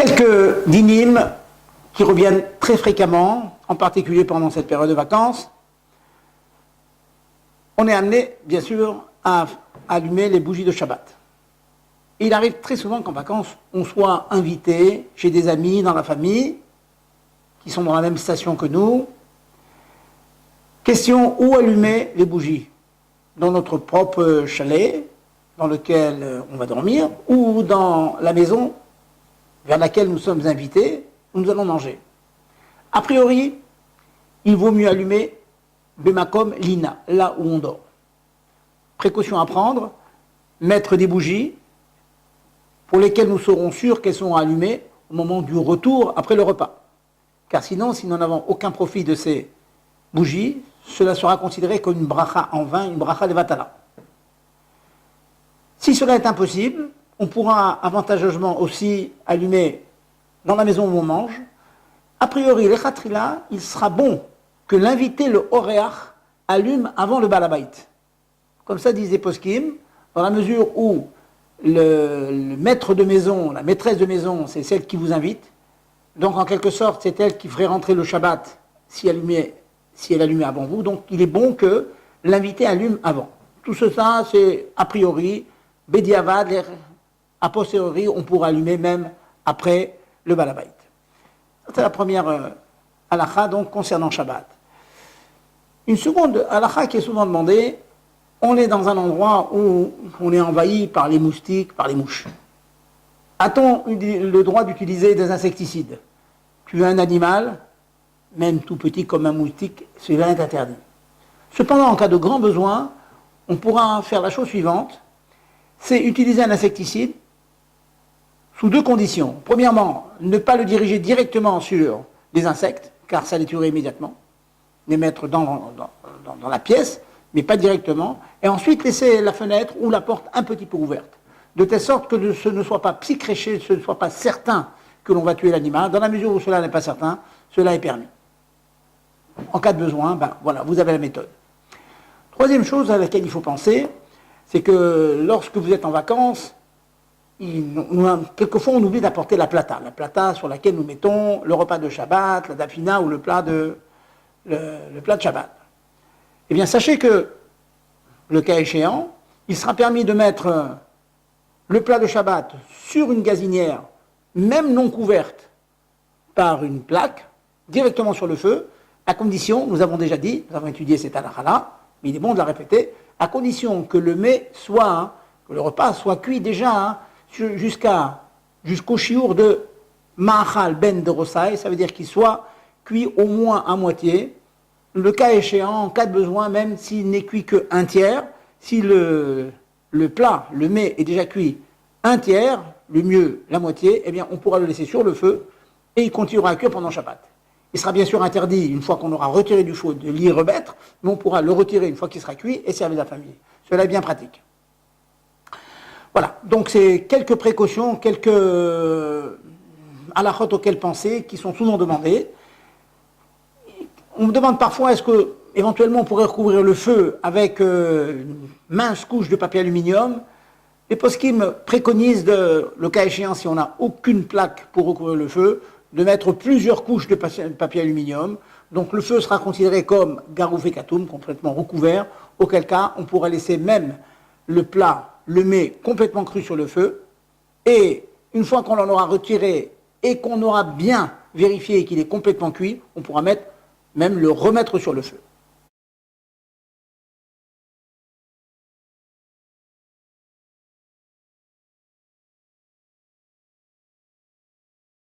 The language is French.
Quelques dynimes qui reviennent très fréquemment, en particulier pendant cette période de vacances. On est amené, bien sûr, à allumer les bougies de Shabbat. Il arrive très souvent qu'en vacances, on soit invité chez des amis dans la famille, qui sont dans la même station que nous. Question, où allumer les bougies? Dans notre propre chalet, dans lequel on va dormir, ou dans la maison vers laquelle nous sommes invités, où nous allons manger. A priori, il vaut mieux allumer Bemakom Lina, là où on dort. Précaution à prendre, mettre des bougies pour lesquelles nous serons sûrs qu'elles seront allumées au moment du retour après le repas. Car sinon, si nous n'avons aucun profit de ces bougies, cela sera considéré comme une bracha en vain, une bracha de vatala. Si cela est impossible, on pourra avantageusement aussi allumer dans la maison où on mange. A priori, les khatrila, il sera bon que l'invité, le oréach, allume avant le balabait. Comme ça disait Poskim, dans la mesure où le maître de maison, la maîtresse de maison, c'est celle qui vous invite. Donc en quelque sorte, c'est elle qui ferait rentrer le Shabbat si elle allumait avant vous. Donc il est bon que l'invité allume avant. Tout ça, c'est a priori, Bediavad, a posteriori, on pourra allumer même après le balabait. C'est la première halakha, donc, concernant Shabbat. Une seconde halakha qui est souvent demandée, on est dans un endroit où on est envahi par les moustiques, par les mouches. A-t-on le droit d'utiliser des insecticides? Tuer un animal, même tout petit comme un moustique, cela est interdit. Cependant, en cas de grand besoin, on pourra faire la chose suivante, c'est utiliser un insecticide sous deux conditions. Premièrement, ne pas le diriger directement sur les insectes, car ça les tuerait immédiatement. Les mettre dans la pièce, mais pas directement. Et ensuite, laisser la fenêtre ou la porte un petit peu ouverte. De telle sorte que ce ne soit pas psychréché, ce ne soit pas certain que l'on va tuer l'animal. Dans la mesure où cela n'est pas certain, cela est permis. En cas de besoin, voilà, vous avez la méthode. Troisième chose à laquelle il faut penser, c'est que lorsque vous êtes en vacances, quelquefois on oublie d'apporter la plata sur laquelle nous mettons le repas de Shabbat, la dafina ou le plat de Shabbat. Eh bien, sachez que, le cas échéant, il sera permis de mettre le plat de Shabbat sur une gazinière, même non couverte par une plaque, directement sur le feu, à condition, nous avons déjà dit, nous avons étudié cette halakha-là, mais il est bon de la répéter, à condition que le mets soit, que le repas soit cuit déjà jusqu'au chiour de Ma'achal ben de Rosai, ça veut dire qu'il soit cuit au moins à moitié, le cas échéant, en cas de besoin, même s'il n'est cuit qu'un tiers, si le plat, le mets est déjà cuit un tiers, le mieux la moitié, eh bien on pourra le laisser sur le feu et il continuera à cuire pendant Shabbat. Il sera bien sûr interdit, une fois qu'on aura retiré du feu, de l'y remettre, mais on pourra le retirer une fois qu'il sera cuit et servir la famille. Cela est bien pratique. Voilà, donc c'est quelques précautions, quelques halachot auxquelles penser, qui sont souvent demandées. On me demande parfois, est-ce que éventuellement on pourrait recouvrir le feu avec une mince couche de papier aluminium? Les poskim préconisent, le cas échéant, si on n'a aucune plaque pour recouvrir le feu, de mettre plusieurs couches de papier aluminium. Donc le feu sera considéré comme garouf et katoum, complètement recouvert, auquel cas on pourra laisser même le plat, le mets complètement cru sur le feu, et une fois qu'on en aura retiré et qu'on aura bien vérifié qu'il est complètement cuit, on pourra même le remettre sur le feu.